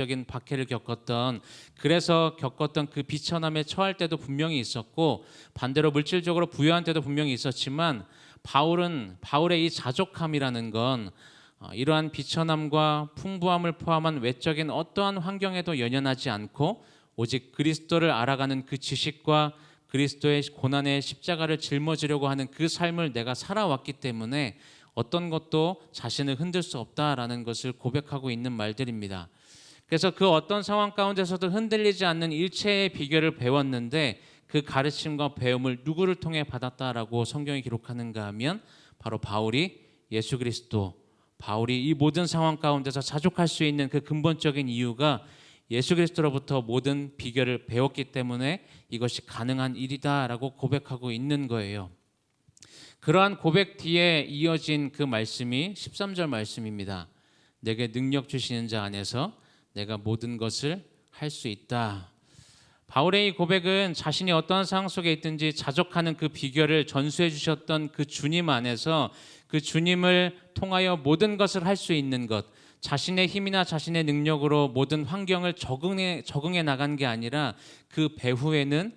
적인 박해를 겪었던, 그래서 겪었던 그 비천함에 처할 때도 분명히 있었고, 반대로 물질적으로 부유한 때도 분명히 있었지만, 바울의 이 자족함이라는 건 이러한 비천함과 풍부함을 포함한 외적인 어떠한 환경에도 연연하지 않고 오직 그리스도를 알아가는 그 지식과 그리스도의 고난의 십자가를 짊어지려고 하는 그 삶을 내가 살아왔기 때문에 어떤 것도 자신을 흔들 수 없다라는 것을 고백하고 있는 말들입니다. 그래서 그 어떤 상황 가운데서도 흔들리지 않는 일체의 비결을 배웠는데, 그 가르침과 배움을 누구를 통해 받았다라고 성경이 기록하는가 하면 바로 예수 그리스도, 바울이 이 모든 상황 가운데서 자족할 수 있는 그 근본적인 이유가 예수 그리스도로부터 모든 비결을 배웠기 때문에 이것이 가능한 일이다라고 고백하고 있는 거예요. 그러한 고백 뒤에 이어진 그 말씀이 13절 말씀입니다. 내게 능력 주시는 자 안에서 내가 모든 것을 할 수 있다. 바울의 이 고백은 자신이 어떠한 상황 속에 있든지 자족하는 그 비결을 전수해 주셨던 그 주님 안에서, 그 주님을 통하여 모든 것을 할 수 있는 것, 자신의 힘이나 자신의 능력으로 모든 환경을 적응해 나간 게 아니라 그 배후에는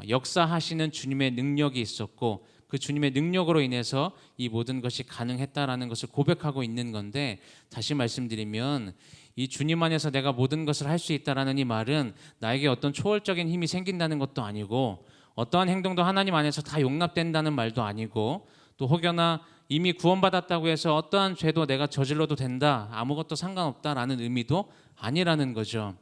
역사하시는 주님의 능력이 있었고, 그 주님의 능력으로 인해서 이 모든 것이 가능했다라는 것을 고백하고 있는 건데, 다시 말씀드리면 이 주님 안에서 내가 모든 것을 할 수 있다라는 이 말은 나에게 어떤 초월적인 힘이 생긴다는 것도 아니고, 어떠한 행동도 하나님 안에서 다 용납된다는 말도 아니고, 또 혹여나 이미 구원받았다고 해서 어떠한 죄도 내가 저질러도 된다, 아무것도 상관없다라는 의미도 아니라는 거죠.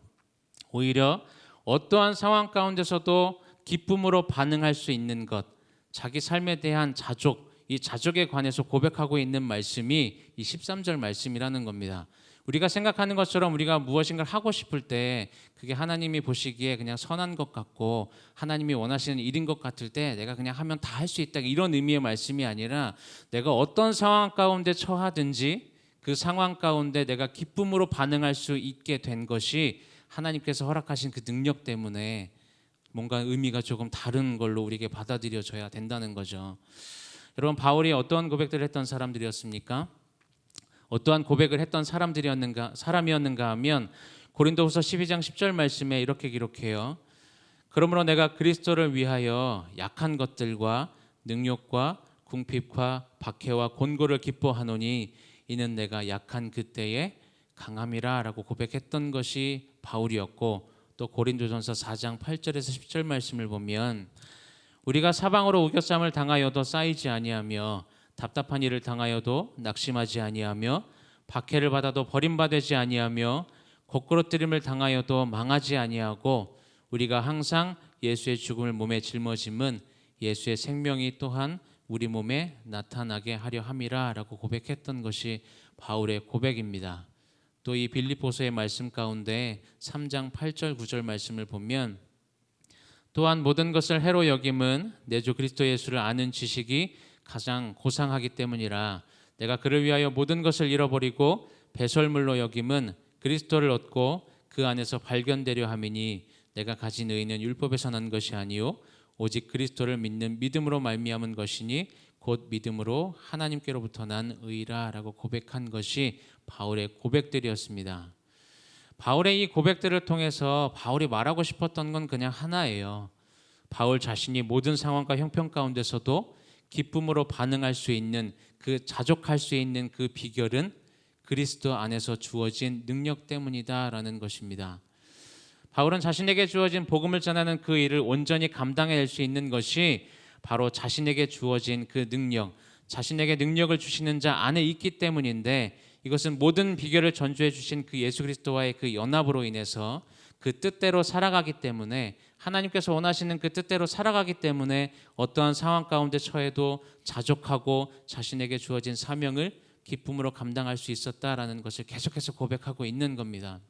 오히려 어떠한 상황 가운데서도 기쁨으로 반응할 수 있는 것, 자기 삶에 대한 자족, 이 자족에 관해서 고백하고 있는 말씀이 이 13절 말씀이라는 겁니다. 우리가 생각하는 것처럼 우리가 무엇인가를 하고 싶을 때 그게 하나님이 보시기에 그냥 선한 것 같고 하나님이 원하시는 일인 것 같을 때 내가 그냥 하면 다 할 수 있다, 이런 의미의 말씀이 아니라, 내가 어떤 상황 가운데 처하든지 그 상황 가운데 내가 기쁨으로 반응할 수 있게 된 것이 하나님께서 허락하신 그 능력 때문에 뭔가 의미가 조금 다른 걸로 우리에게 받아들여져야 된다는 거죠. 여러분, 바울이 어떠한 고백들을 했던 사람들이었습니까? 어떠한 고백을 했던 사람이었는가 하면 고린도후서 12장 10절 말씀에 이렇게 기록해요. 그러므로 내가 그리스도를 위하여 약한 것들과 능욕과 궁핍과 박해와 곤고를 기뻐하노니 이는 내가 약한 그때에 강함이라 라고 고백했던 것이 바울이었고, 또 고린도전서 4장 8절에서 10절 말씀을 보면 우리가 사방으로 우겨쌈을 당하여도 쌓이지 아니하며 답답한 일을 당하여도 낙심하지 아니하며 박해를 받아도 버림받지 아니하며 곡그러뜨림을 당하여도 망하지 아니하고 우리가 항상 예수의 죽음을 몸에 짊어짐은 예수의 생명이 또한 우리 몸에 나타나게 하려 함이라 라고 고백했던 것이 바울의 고백입니다. 또 이 빌립보서의 말씀 가운데 3장 8절 9절 말씀을 보면 또한 모든 것을 해로 여김은 내 주 그리스도 예수를 아는 지식이 가장 고상하기 때문이라. 내가 그를 위하여 모든 것을 잃어버리고 배설물로 여김은 그리스도를 얻고 그 안에서 발견되려 함이니 내가 가진 의는 율법에서 난 것이 아니요 오직 그리스도를 믿는 믿음으로 말미암은 것이니 곧 믿음으로 하나님께로부터 난 의라 라고 고백한 것이 바울의 고백들이었습니다. 바울의 이 고백들을 통해서 바울이 말하고 싶었던 건 그냥 하나예요. 바울 자신이 모든 상황과 형편 가운데서도 기쁨으로 반응할 수 있는, 그 자족할 수 있는 그 비결은 그리스도 안에서 주어진 능력 때문이다라는 것입니다. 바울은 자신에게 주어진 복음을 전하는 그 일을 온전히 감당해낼 수 있는 것이 바로 자신에게 주어진 그 능력, 자신에게 능력을 주시는 자 안에 있기 때문인데, 이것은 모든 비결을 전수해 주신 그 예수 그리스도와의 그 연합으로 인해서 그 뜻대로 살아가기 때문에, 하나님께서 원하시는 그 뜻대로 살아가기 때문에 어떠한 상황 가운데 처해도 자족하고 자신에게 주어진 사명을 기쁨으로 감당할 수 있었다라는 것을 계속해서 고백하고 있는 겁니다.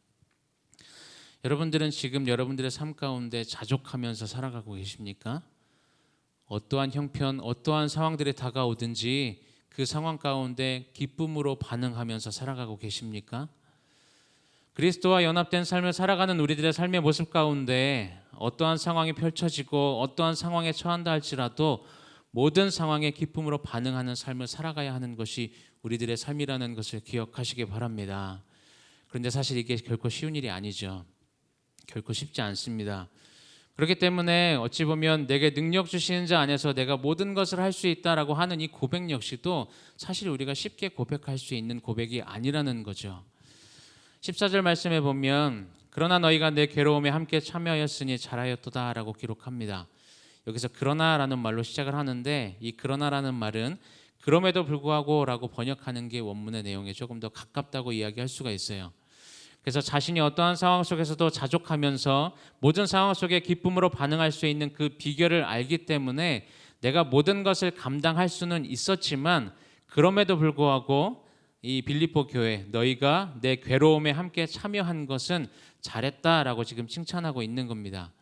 여러분들은 지금 여러분들의 삶 가운데 자족하면서 살아가고 계십니까? 어떠한 형편, 어떠한 상황들이 다가오든지 그 상황 가운데 기쁨으로 반응하면서 살아가고 계십니까? 그리스도와 연합된 삶을 살아가는 우리들의 삶의 모습 가운데 어떠한 상황이 펼쳐지고 어떠한 상황에 처한다 할지라도 모든 상황에 기쁨으로 반응하는 삶을 살아가야 하는 것이 우리들의 삶이라는 것을 기억하시기 바랍니다. 그런데 사실 이게 결코 쉬운 일이 아니죠. 결코 쉽지 않습니다. 그렇기 때문에 어찌 보면 내게 능력 주시는 자 안에서 내가 모든 것을 할 수 있다라고 하는 이 고백 역시도 사실 우리가 쉽게 고백할 수 있는 고백이 아니라는 거죠. 14절 말씀에 보면 그러나 너희가 내 괴로움에 함께 참여하였으니 잘하였도다라고 기록합니다. 여기서 그러나라는 말로 시작을 하는데 이 그러나라는 말은 그럼에도 불구하고라고 번역하는 게 원문의 내용에 조금 더 가깝다고 이야기할 수가 있어요. 그래서 자신이 어떠한 상황 속에서도 자족하면서 모든 상황 속에 기쁨으로 반응할 수 있는 그 비결을 알기 때문에 내가 모든 것을 감당할 수는 있었지만 그럼에도 불구하고 이 빌립보 교회 너희가 내 괴로움에 함께 참여한 것은 잘했다라고 지금 칭찬하고 있는 겁니다.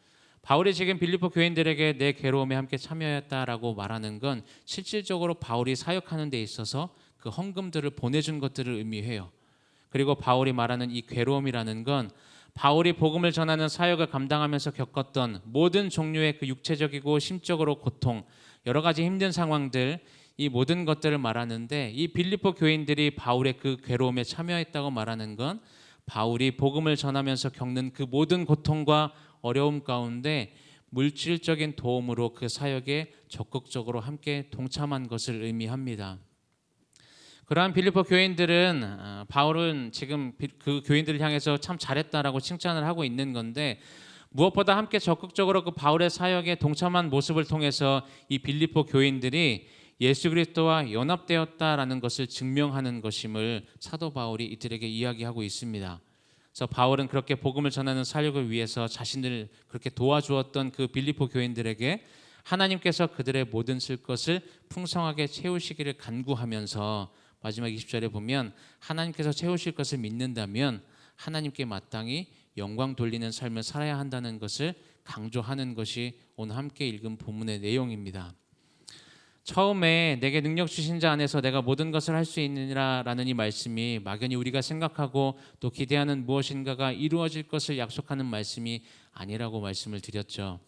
바울이 지금 빌립보 교인들에게 내 괴로움에 함께 참여했다라고 말하는 건 실질적으로 바울이 사역하는 데 있어서 그 헌금들을 보내준 것들을 의미해요. 그리고 바울이 말하는 이 괴로움이라는 건 바울이 복음을 전하는 사역을 감당하면서 겪었던 모든 종류의 그 육체적이고 심적으로 고통, 여러 가지 힘든 상황들, 이 모든 것들을 말하는데 이 빌립보 교인들이 바울의 그 괴로움에 참여했다고 말하는 건 바울이 복음을 전하면서 겪는 그 모든 고통과 어려움 가운데 물질적인 도움으로 그 사역에 적극적으로 함께 동참한 것을 의미합니다. 그러한 빌립보 교인들은 바울은 지금 그 교인들을 향해서 참 잘했다라고 칭찬을 하고 있는 건데 무엇보다 함께 적극적으로 그 바울의 사역에 동참한 모습을 통해서 이 빌립보 교인들이 예수 그리스도와 연합되었다라는 것을 증명하는 것임을 사도 바울이 이들에게 이야기하고 있습니다. 그래서 바울은 그렇게 복음을 전하는 사역을 위해서 자신을 그렇게 도와주었던 그 빌립보 교인들에게 하나님께서 그들의 모든 쓸 것을 풍성하게 채우시기를 간구하면서 마지막 20절에 보면 하나님께서 채우실 것을 믿는다면 하나님께 마땅히 영광 돌리는 삶을 살아야 한다는 것을 강조하는 것이 오늘 함께 읽은 본문의 내용입니다. 처음에 내게 능력 주신 자 안에서 내가 모든 것을 할 수 있느니라라는 이 말씀이 막연히 우리가 생각하고 또 기대하는 무엇인가가 이루어질 것을 약속하는 말씀이 아니라고 말씀을 드렸죠.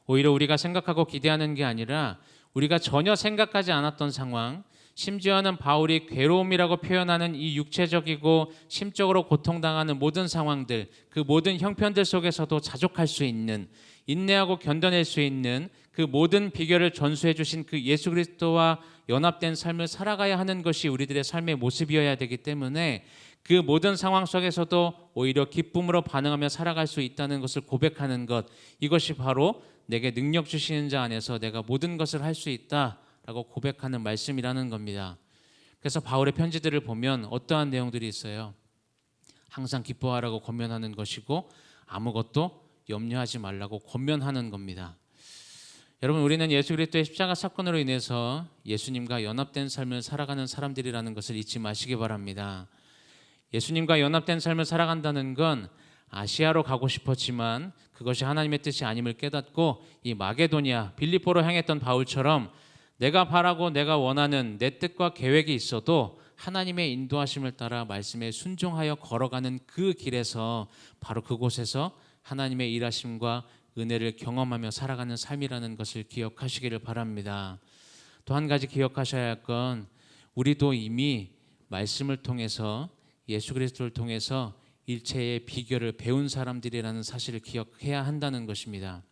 오히려 우리가 생각하고 기대하는 게 아니라 우리가 전혀 생각하지 않았던 상황, 심지어는 바울이 괴로움이라고 표현하는 이 육체적이고 심적으로 고통당하는 모든 상황들, 그 모든 형편들 속에서도 자족할 수 있는, 인내하고 견뎌낼 수 있는 그 모든 비결을 전수해 주신 그 예수 그리스도와 연합된 삶을 살아가야 하는 것이 우리들의 삶의 모습이어야 되기 때문에 그 모든 상황 속에서도 오히려 기쁨으로 반응하며 살아갈 수 있다는 것을 고백하는 것, 이것이 바로 내게 능력 주시는 자 안에서 내가 모든 것을 할 수 있다라고 고백하는 말씀이라는 겁니다. 그래서 바울의 편지들을 보면 어떠한 내용들이 있어요? 항상 기뻐하라고 권면하는 것이고 아무것도 염려하지 말라고 권면하는 겁니다. 여러분, 우리는 예수 그리스도의 십자가 사건으로 인해서 예수님과 연합된 삶을 살아가는 사람들이라는 것을 잊지 마시기 바랍니다. 예수님과 연합된 삶을 살아간다는 건 아시아로 가고 싶었지만 그것이 하나님의 뜻이 아님을 깨닫고 이 마게도니아, 빌립보로 향했던 바울처럼 내가 바라고 내가 원하는 내 뜻과 계획이 있어도 하나님의 인도하심을 따라 말씀에 순종하여 걸어가는 그 길에서 바로 그곳에서 하나님의 일하심과 은혜를 경험하며 살아가는 삶이라는 것을 기억하시기를 바랍니다. 또 한 가지 기억하셔야 할 건 우리도 이미 말씀을 통해서 예수 그리스도를 통해서 일체의 비결을 배운 사람들이라는 사실을 기억해야 한다는 것입니다.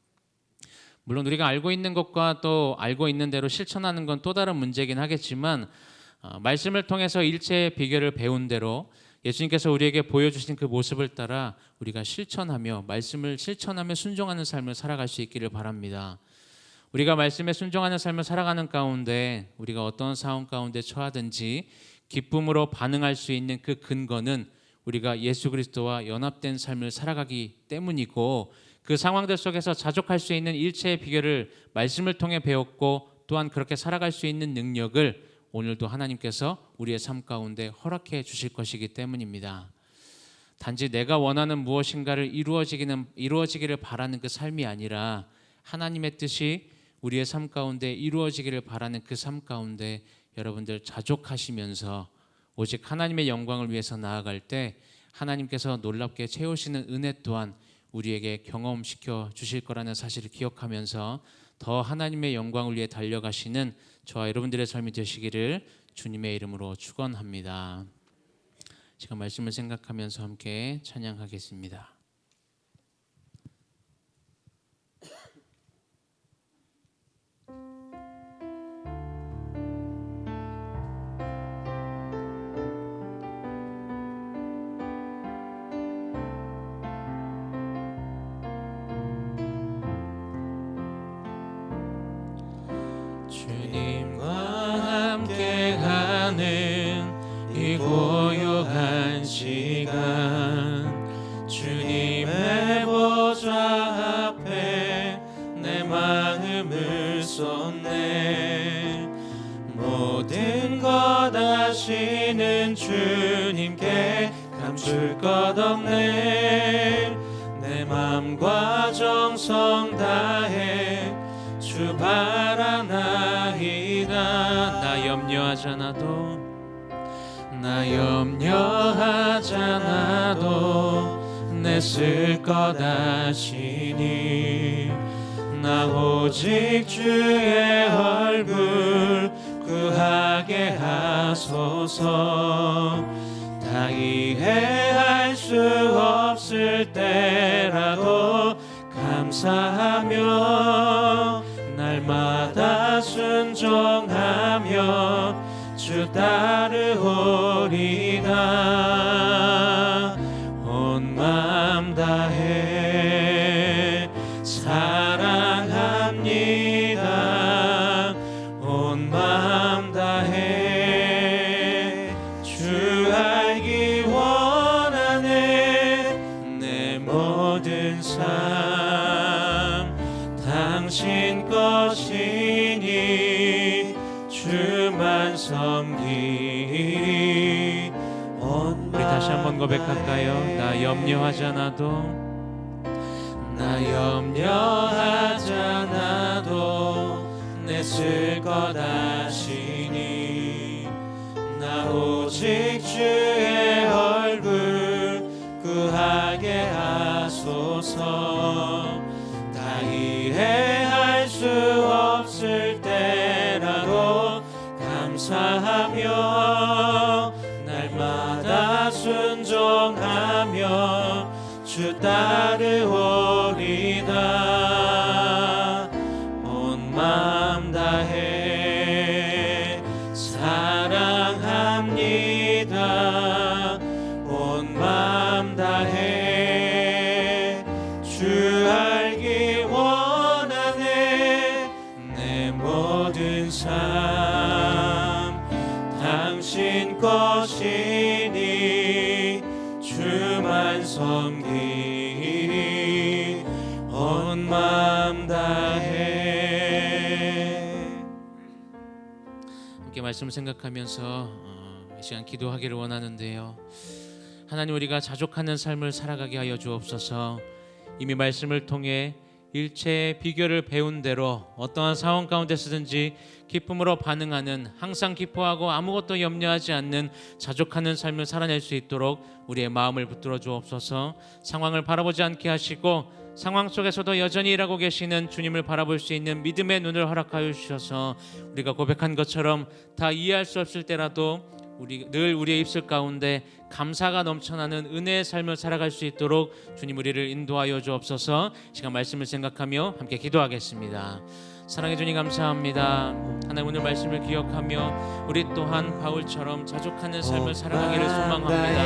물론 우리가 알고 있는 것과 또 알고 있는 대로 실천하는 건 또 다른 문제긴 하겠지만 말씀을 통해서 일체의 비결을 배운 대로 예수님께서 우리에게 보여주신 그 모습을 따라 우리가 실천하며 말씀을 실천하며 순종하는 삶을 살아갈 수 있기를 바랍니다. 우리가 말씀에 순종하는 삶을 살아가는 가운데 우리가 어떤 상황 가운데 처하든지 기쁨으로 반응할 수 있는 그 근거는 우리가 예수 그리스도와 연합된 삶을 살아가기 때문이고 그 상황들 속에서 자족할 수 있는 일체의 비결을 말씀을 통해 배웠고 또한 그렇게 살아갈 수 있는 능력을 오늘도 하나님께서 우리의 삶 가운데 허락해 주실 것이기 때문입니다. 단지 내가 원하는 무엇인가를 이루어지기를 바라는 그 삶이 아니라 하나님의 뜻이 우리의 삶 가운데 이루어지기를 바라는 그 삶 가운데 여러분들 자족하시면서 오직 하나님의 영광을 위해서 나아갈 때 하나님께서 놀랍게 채우시는 은혜 또한 우리에게 경험시켜 주실 거라는 사실을 기억하면서 더 하나님의 영광을 위해 달려가시는 저와 여러분들의 삶이 되시기를 주님의 이름으로 축원합니다. 지금 말씀을 생각하면서 함께 찬양하겠습니다. 주님과 함께하는 이 고요한 시간, 주님의 보좌 앞에 내 마음을 쏟네. 모든 것 아시는 주님께 감출 것 없네. 내 맘과 정성 다해 주 바라나이다. 나 염려하잖아도, 나 염려하잖아도 내 쓸 것 아시니. 나 오직 주의 얼굴 구하게 하소서. 다 이해할 수 없을 때라도 감사하며 날마다 순종하며 주 따르오리다. 온 마음 다해 사랑합니다. 온 마음 다해 주 알기 원하네. 내 모든 삶 당신 것이니 주만 섬기리. 우리 다시 한번 고백할까요? 나 염려하잖아도, 나 염려하잖아도 내 쓸 것 아시니. 나 오직 주의 얼굴 구하게 하소서. 다 이해할 수 없을 때라도 감사하며 날마다 순종하며 주 따르오리다. 온 마음 다해 사랑합니다. 온 마음 다해 주 알기 원하네. 내 모든 삶 당신 것이니 주만 섬기리. 온 마음 다해. 함께 말씀을 생각하면서 이 시간 기도하기를 원하는데요. 하나님, 우리가 자족하는 삶을 살아가게 하여 주옵소서. 이미 말씀을 통해 일체의 비결을 배운 대로 어떠한 상황 가운데서든지 기쁨으로 반응하는, 항상 기뻐하고 아무것도 염려하지 않는 자족하는 삶을 살아낼 수 있도록 우리의 마음을 붙들어 주옵소서. 상황을 바라보지 않게 하시고 상황 속에서도 여전히 일하고 계시는 주님을 바라볼 수 있는 믿음의 눈을 허락하여 주셔서 우리가 고백한 것처럼 다 이해할 수 없을 때라도 늘 우리의 입술 가운데 감사가 넘쳐나는 은혜의 삶을 살아갈 수 있도록 주님 우리를 인도하여 주옵소서. 시간 말씀을 생각하며 함께 기도하겠습니다. 사랑해 주님 감사합니다. 하나님, 오늘 말씀을 기억하며 우리 또한 바울처럼 자족하는 삶을 살아가기를 소망합니다.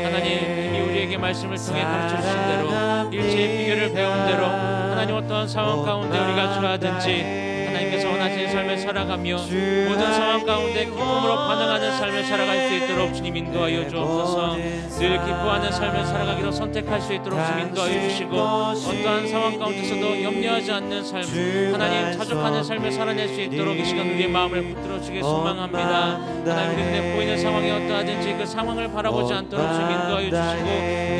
하나님, 이미 우리에게 말씀을 통해 가르쳐주신 대로 일체의 비결을 배운 대로 하나님 어떠한 상황 가운데 우리가 처하든지 하나님께서 원하시는 삶을 살아가며 모든 상황 가운데 기쁨으로 반응하는 삶을 살아갈 수 있도록 주님 인도하여 주옵소서. 늘 기뻐하는 삶을 살아가기로 선택할 수 있도록 주님 인도하여 주시고 어떠한 상황 가운데서도 염려하지 않는 삶, 하나님 자족하는 삶을 살아낼 수 있도록 이 시간 우리의 마음을 붙들어 주길 소망합니다. 하나님, 우리 눈에 보이는 상황이 어떠하든지 그 상황을 바라보지 않도록 주님 인도하여 주시고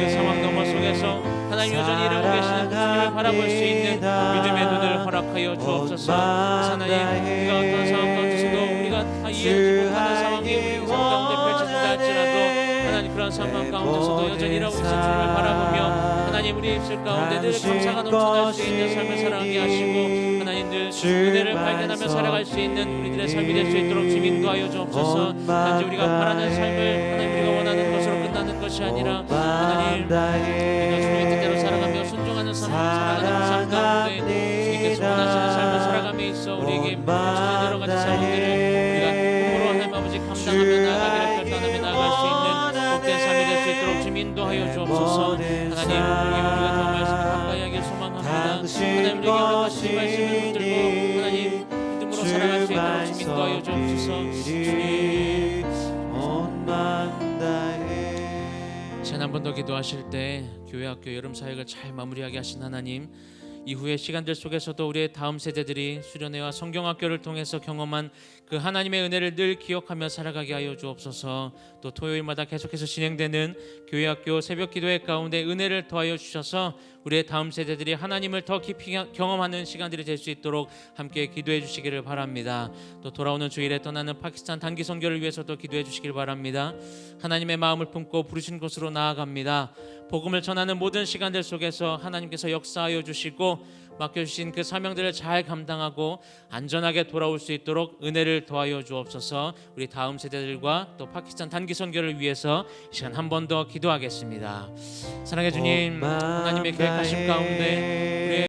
그 상황 너머 속에서 하나님 여전히 일하고 계시는 그 주님을 바라볼 수 있는 믿음의 눈을 허락하여 주옵소서. 하나님, 우리가 어떤 상황 가운데서도 우리가 다 이해하지 못하는 상황이 우리 삶 가운데 펼쳐진다 할지라도 하나님 그런 상황 가운데서도 여전히 일하고 계신 주님을 바라보며 하나님 우리 입술 가운데 늘 감사가 넘쳐날 수 있는 삶을 살아가게 하시고 하나님 늘 은혜를 발견하며 살아갈 수 있는 우리들의 삶이 될 수 있도록 주님 인도하여 주옵소서. 단지 우리가 바라는 삶을 하나님 우리가 원하는 것으로 것이 아니라 하나님 우리가 주님의 뜻대로 살아가며 순종하는 삶 살아가는 삶 가운데 주님께서 원하시는 삶을 살아감에 있어 우리에게 펼쳐진 여러 가지 상황들을 우리가 힘으로 하나님 아버지 감당하며 나아가기를 결단하며 나아갈 수 있는 복된 삶이 될 수 있도록 주님 인도하여 주옵소서. 하나님 우리가 더 말씀을 가까이 하길 소망합니다. 하나님 우리에게 허락하신 말씀을 붙들고 하나님 믿음으로 살아갈 수 있도록 주님 인도하여 주옵소서. 주님 한 번 더 기도하실 때 교회 학교 여름 사역을 잘 마무리하게 하신 하나님, 이후의 시간들 속에서도 우리의 다음 세대들이 수련회와 성경학교를 통해서 경험한 그 하나님의 은혜를 늘 기억하며 살아가게 하여 주옵소서. 또 토요일마다 계속해서 진행되는 교회 학교 새벽 기도회 가운데 은혜를 더하여 주셔서 우리의 다음 세대들이 하나님을 더 깊이 경험하는 시간들이 될 수 있도록 함께 기도해 주시기를 바랍니다. 또 돌아오는 주일에 떠나는 파키스탄 단기 선교를 위해서도 기도해 주시길 바랍니다. 하나님의 마음을 품고 부르신 곳으로 나아갑니다. 복음을 전하는 모든 시간들 속에서 하나님께서 역사하여 주시고 맡겨주신 그 사명들을 잘 감당하고 안전하게 돌아올 수 있도록 은혜를 더하여 주옵소서. 우리 다음 세대들과 또 파키스탄 단기 선교를 위해서 이 시간 한 번 더 기도하겠습니다. 사랑해 주님, 하나님의 계획하심 가운데 우리의